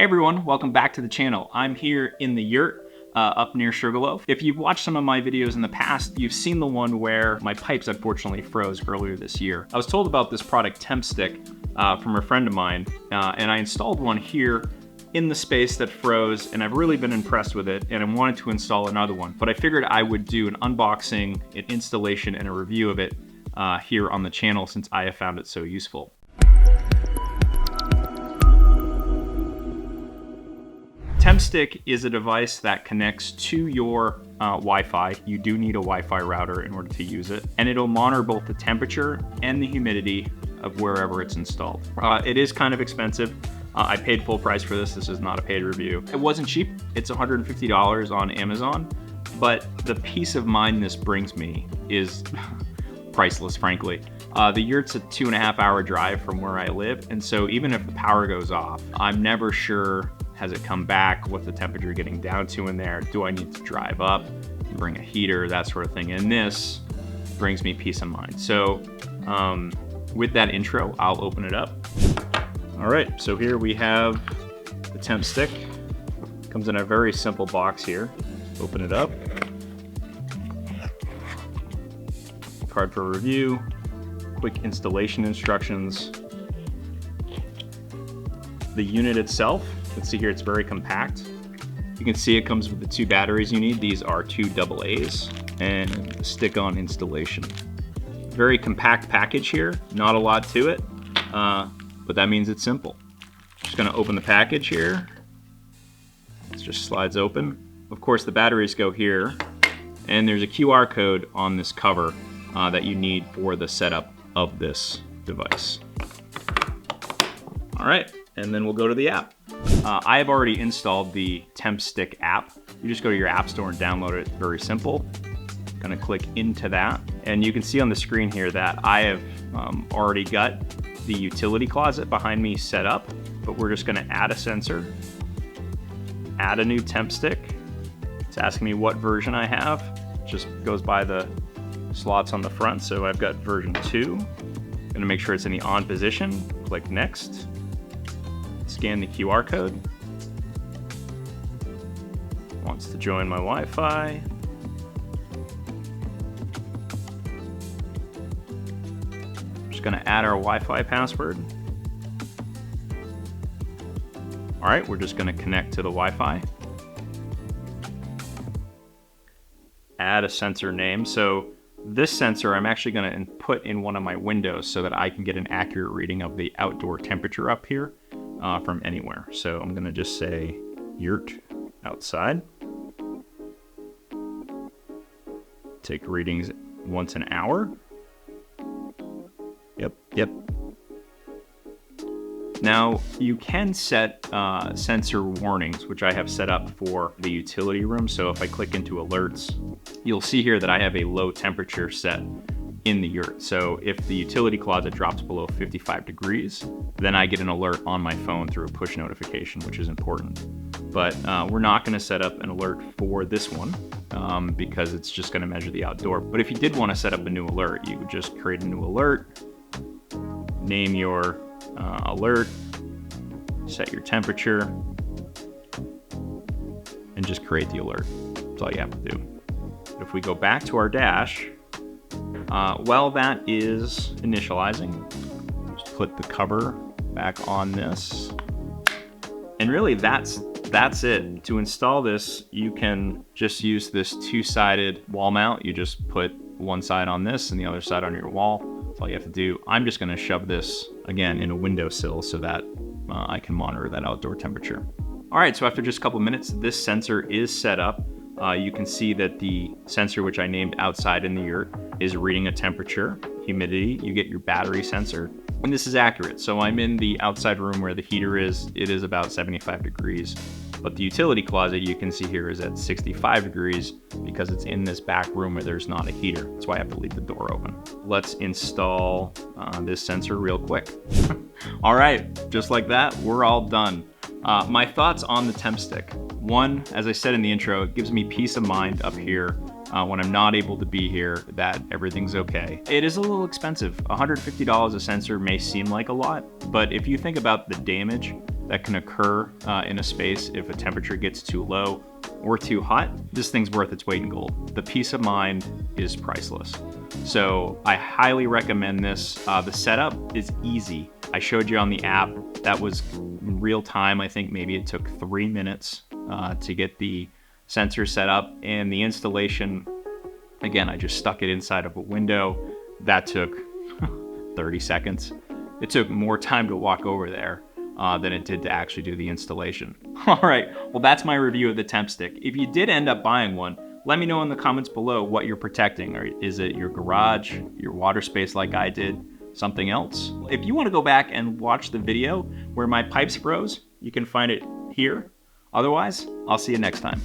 Hey everyone, welcome back to the channel. I'm here in the yurt up near Sugarloaf. If you've watched some of my videos in the past, you've seen the one where my pipes unfortunately froze earlier this year. I was told about this product Temp Stick from a friend of mine, and I installed one here in the space that froze, and I've really been impressed with it, and I wanted to install another one. But I figured I would do an unboxing, an installation, and a review of it here on the channel since I have found it so useful. Temp Stick is a device that connects to your Wi-Fi. You do need a Wi-Fi router in order to use it, and it'll monitor both the temperature and the humidity of wherever it's installed. It is kind of expensive. I paid full price for this. This is not a paid review. It wasn't cheap. It's $150 on Amazon, but the peace of mind this brings me is priceless, frankly. The yurt's a 2.5 hour drive from where I live, and so even if the power goes off, I'm never sure, has it come back? What's the temperature getting down to in there? Do I need to drive up, bring a heater, that sort of thing? And this brings me peace of mind. So with that intro, I'll open it up. All right, so here we have the Temp Stick. Comes in a very simple box here. Open it up. Card for review, quick installation instructions. The unit itself, you can see here it's very compact. You can see it comes with the 2 batteries you need. These are 2 AA's and stick-on installation. Very compact package here, not a lot to it, but that means it's simple. Just gonna open the package here. It just slides open. Of course, the batteries go here, and there's a QR code on this cover that you need for the setup of this device. All right, and then we'll go to the app. I have already installed the Temp Stick app. You just go to your app store and download it. It's very simple. Gonna click into that, and you can see on the screen here that I have already got the utility closet behind me set up, but we're just gonna add a sensor, add a new Temp Stick. It's asking me what version I have. It just goes by the slots on the front, so I've got version 2. Gonna make sure it's in the on position. Click next. Scan the QR code. Wants to join my Wi-Fi. Just gonna add our Wi-Fi password. All right, we're just gonna connect to the Wi-Fi. Add a sensor name. So this sensor I'm actually gonna put in one of my windows so that I can get an accurate reading of the outdoor temperature up here from anywhere. So I'm gonna just say yurt outside. Take readings once an hour. Yep. Now you can set sensor warnings, which I have set up for the utility room. So if I click into alerts, you'll see here that I have a low temperature set in the yurt. So if the utility closet drops below 55 degrees, then I get an alert on my phone through a push notification, which is important. But we're not gonna set up an alert for this one because it's just gonna measure the outdoor. But if you did wanna set up a new alert, you would just create a new alert, name your alert, set your temperature, and just create the alert. That's all you have to do. If we go back to our dash, while that is initializing, just put the cover back on this. And really that's it. To install this, you can just use this 2-sided wall mount. You just put one side on this and the other side on your wall. That's all you have to do. I'm just gonna shove this, again, in a windowsill so that I can monitor that outdoor temperature. All right, so after just a couple minutes, this sensor is set up. You can see that the sensor, which I named outside in the yurt, is reading a temperature, humidity. You get your battery sensor, and this is accurate. So I'm in the outside room where the heater is. It is about 75 degrees, but the utility closet you can see here is at 65 degrees because it's in this back room where there's not a heater. That's why I have to leave the door open. Let's install this sensor real quick. All right, just like that, we're all done. My thoughts on the Temp Stick. One, as I said in the intro, it gives me peace of mind up here when I'm not able to be here that everything's okay. It is a little expensive. $150 a sensor may seem like a lot, but if you think about the damage that can occur in a space if a temperature gets too low or too hot, this thing's worth its weight in gold. The peace of mind is priceless. So I highly recommend this. The setup is easy. I showed you on the app. That was in real time. I think maybe it took 3 minutes to get the sensor set up, and the installation, again, I just stuck it inside of a window. That took 30 seconds. It took more time to walk over there than it did to actually do the installation. All right, well, that's my review of the Temp Stick. If you did end up buying one, let me know in the comments below what you're protecting. Or is it your garage, your water space like I did, something else? If you want to go back and watch the video where my pipes froze, you can find it here. Otherwise, I'll see you next time.